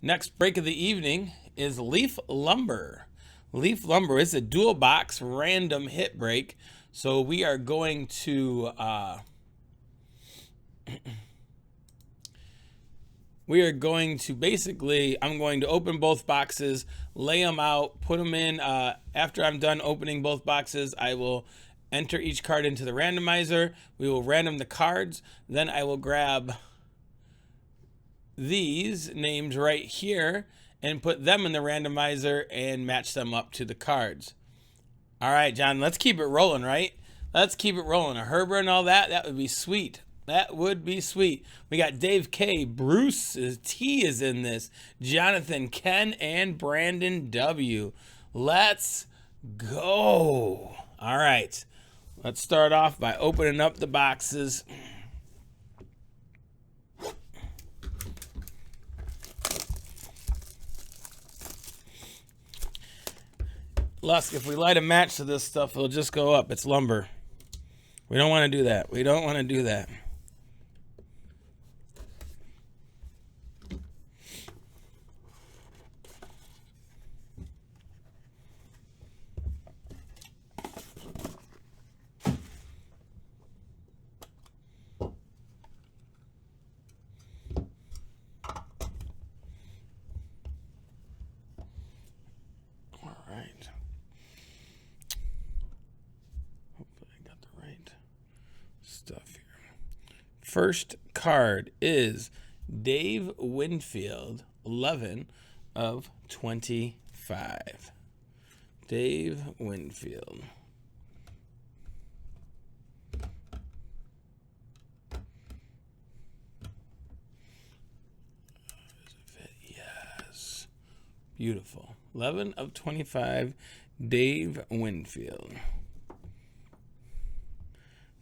Next break of the evening is Leaf Lumber. Leaf Lumber is a dual box random hit break. So we are going to basically, I'm going to open both boxes, lay them out, put them in. After I'm done opening both boxes, I will enter each card into the randomizer. We will random the cards. Then I will grab these names right here and put them in the randomizer and match them up to the cards. All right, John, let's keep it rolling, right? Let's keep it rolling. A Herbert and all that, that would be sweet. That would be sweet. We got Dave K, Bruce T is in this, Jonathan, Ken, and Brandon W. Let's go. All right, let's start off by opening up the boxes. Lusk, if we light a match to this stuff, it'll just go up. It's lumber. We don't want to do that. We don't want to do that. All right. Hopefully I got the right stuff here. First card is Dave Winfield, 11 of 25. Dave Winfield. Yes. Beautiful. 11 of 25, Dave Winfield.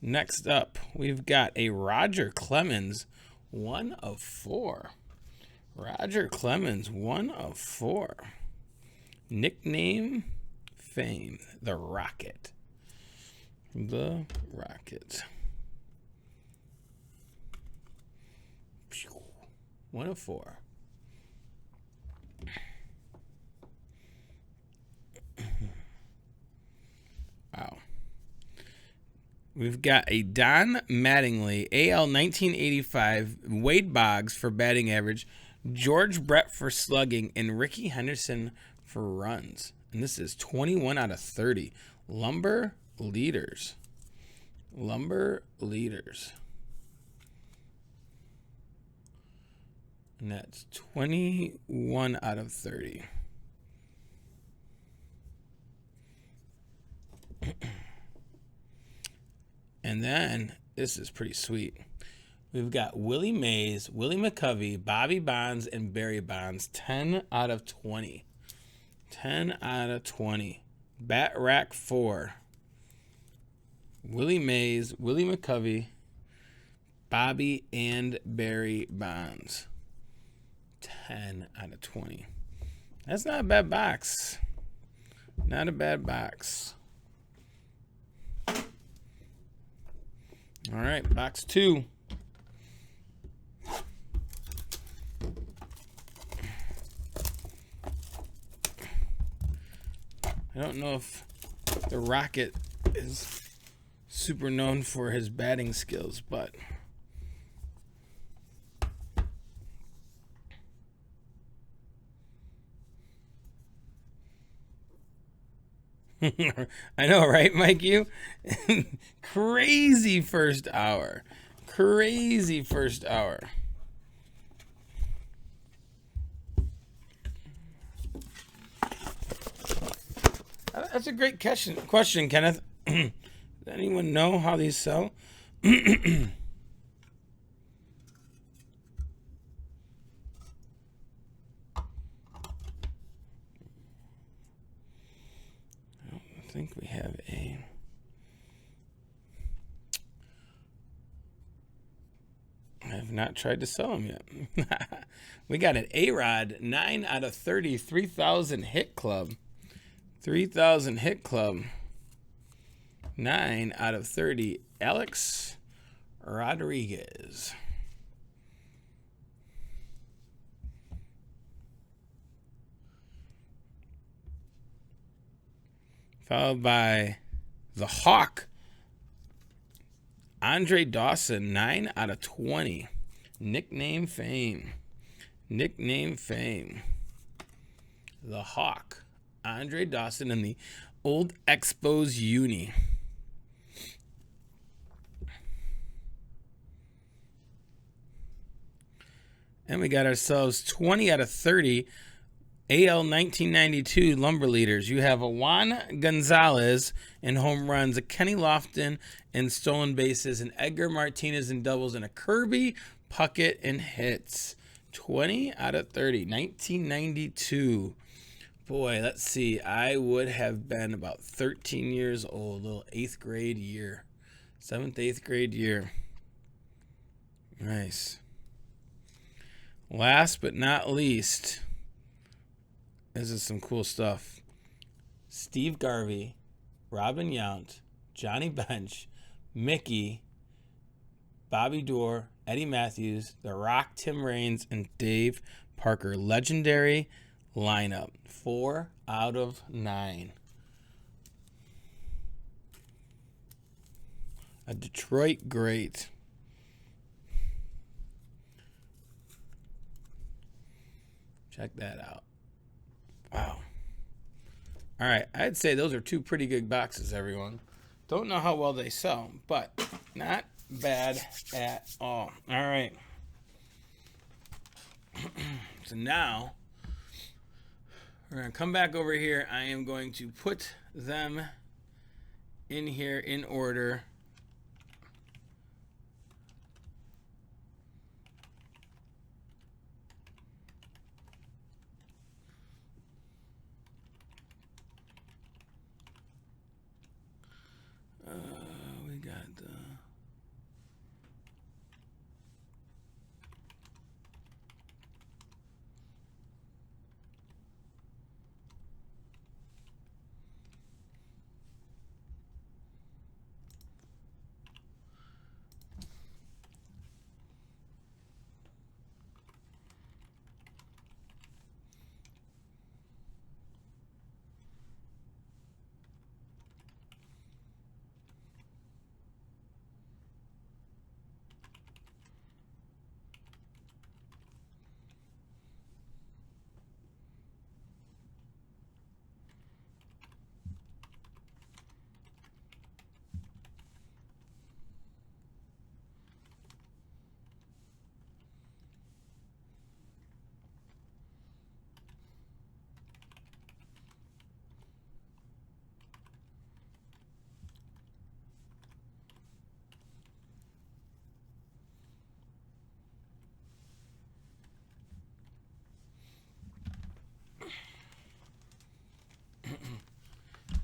Next up, we've got a Roger Clemens, 1 of 4. Roger Clemens, 1 of 4. Nickname, fame, the Rocket. The Rocket. 1 of 4. Wow. We've got a Don Mattingly, AL 1985, Wade Boggs for batting average, George Brett for slugging, and Ricky Henderson for runs. And this is 21 out of 30. Lumber leaders. Lumber leaders. And that's 21 out of 30. And then, this is pretty sweet. We've got Willie Mays, Willie McCovey, Bobby Bonds, and Barry Bonds. 10 out of 20. 10 out of 20. Bat Rack 4. Willie Mays, Willie McCovey, Bobby, and Barry Bonds. 10 out of 20. That's not a bad box. Not a bad box. All right, box 2. I don't know if the Rocket is super known for his batting skills, but I know, right, Mike? You crazy first hour. Crazy first hour. That's a great question, Kenneth. Does anyone know how these sell? I think we have a... I have not tried to sell them yet. We got an A-Rod, 9 out of 30, 3,000 hit club. 3,000 hit club. 9 out of 30, Alex Rodriguez. followed by the Hawk, Andre Dawson, 9 out of 20. Nickname fame. Nickname fame. The Hawk, Andre Dawson in the Old Expos Uni. And we got ourselves 20 out of 30 AL 1992 Lumber Leaders. You have a Juan Gonzalez in home runs, a Kenny Lofton in stolen bases, an Edgar Martinez in doubles, and a Kirby Puckett in hits. 20 out of 30, 1992. Boy, let's see. I would have been about 13 years old, little 8th grade year. 7th, 8th grade year. Nice. Last but not least, this is some cool stuff. Steve Garvey, Robin Yount, Johnny Bench, Mickey, Bobby Doerr, Eddie Matthews, The Rock, Tim Raines, and Dave Parker. Legendary lineup. 4 out of 9. A Detroit great. Check that out. Wow. All right. I'd say those are 2 pretty good boxes, everyone. Don't know how well they sell, but not bad at all. All right. So now we're going to come back over here. I am going to put them in here in order. We got the...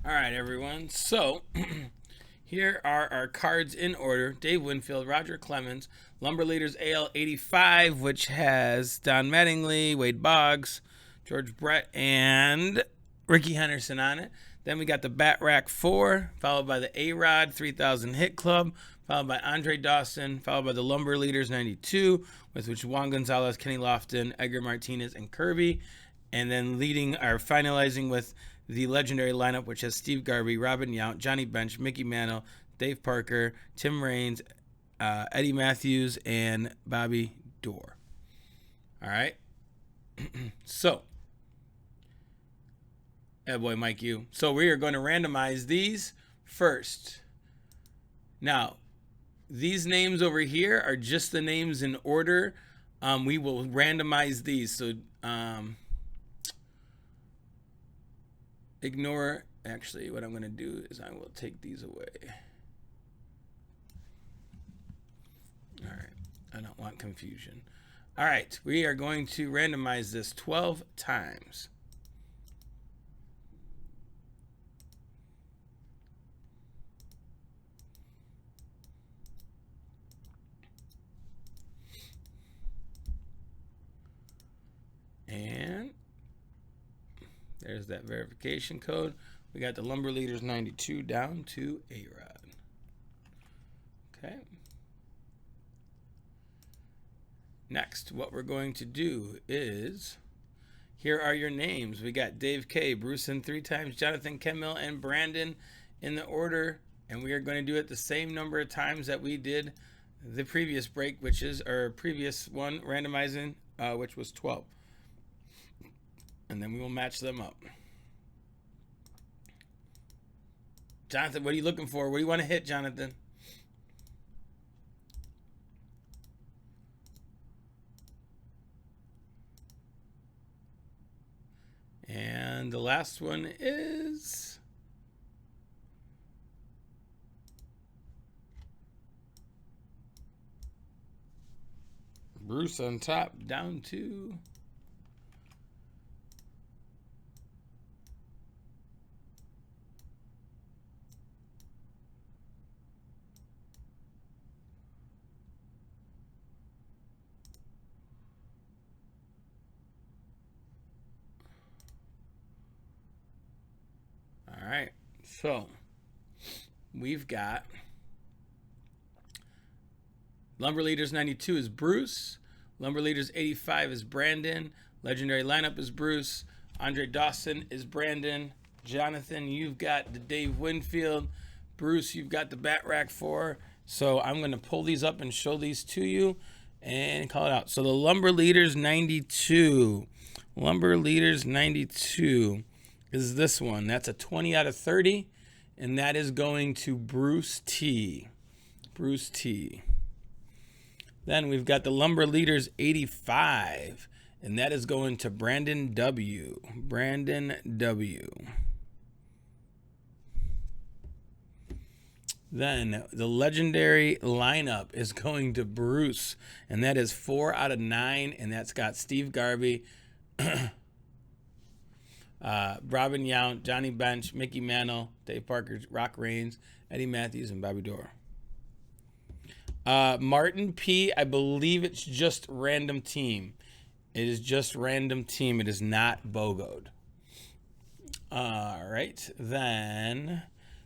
All right, everyone. So here are our cards in order. Dave Winfield, Roger Clemens, Lumber Leaders AL 85, which has Don Mattingly, Wade Boggs, George Brett, and Ricky Henderson on it. Then we got the Bat Rack 4, followed by the A-Rod 3000 Hit Club, followed by Andre Dawson, followed by the Lumber Leaders 92, with which Juan Gonzalez, Kenny Lofton, Edgar Martinez, and Kirby. And then leading our finalizing with the legendary lineup, which has Steve Garvey, Robin Yount, Johnny Bench, Mickey Mantle, Dave Parker, Tim Raines, Eddie Matthews, and Bobby Doerr. All right. So, boy, Mike, you. So we are going to randomize these first. Now, these names over here are just the names in order. We will randomize these. So, ignore, actually, what I'm going to do is I will take these away. All right. I don't want confusion. All right. We are going to randomize this 12 times. And there's that verification code. We got the Lumber Leaders 92 down to A-Rod. Okay. Next, what we're going to do is Here are your names. We got Dave K, Brucein 3 times, Jonathan Kenmill, and Brandon in the order. And we are going to do it the same number of times that we did the previous break, which is our previous one, randomizing, which was 12. And then we will match them up. Jonathan, what are you looking for? What do you want to hit, Jonathan? And the last one is Bruce on top, down to all right. So we've got Lumber Leaders 92 is Bruce. Lumber Leaders 85 is Brandon. Legendary Lineup is Bruce. Andre Dawson is Brandon. Jonathan, you've got the Dave Winfield. Bruce, you've got the Bat Rack 4. So I'm going to pull these up and show these to you and call it out. So the Lumber Leaders 92. Lumber Leaders 92 is this one. That's a 20 out of 30. And that is going to Bruce T. Bruce T. Then we've got the Lumber Leaders 85, and that is going to Brandon W. Brandon W. Then the Legendary Lineup is going to Bruce, and that is 4 out of 9, and that's got Steve Garvey, Robin Yount, Johnny Bench, Mickey Mantle, Dave Parker, Rock Reigns, Eddie Matthews, and Bobby Dorr. Martin P, I believe it's just random team. It is just random team. It is not BOGO'd. All right. Then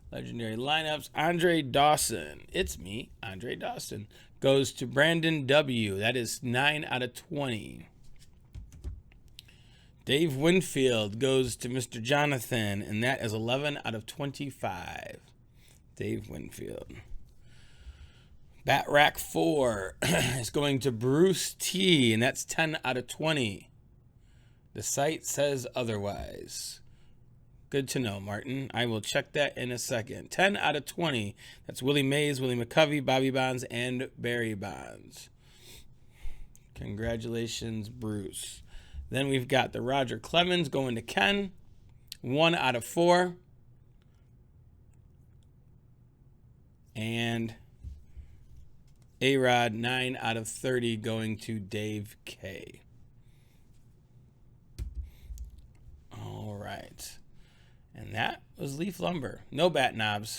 Legendary Lineups. Andre Dawson. It's me, Andre Dawson. Goes to Brandon W. That is 9 out of 20. Dave Winfield goes to Mr. Jonathan, and that is 11 out of 25. Dave Winfield. Bat Rack 4 is going to Bruce T, and that's 10 out of 20. The site says otherwise. Good to know, Martin. I will check that in a second. 10 out of 20. That's Willie Mays, Willie McCovey, Bobby Bonds, and Barry Bonds. Congratulations, Bruce. Then we've got the Roger Clemens going to Ken. 1 out of 4. And A-Rod, 9 out of 30 going to Dave K. All right. And that was Leaf Lumber. No bat knobs.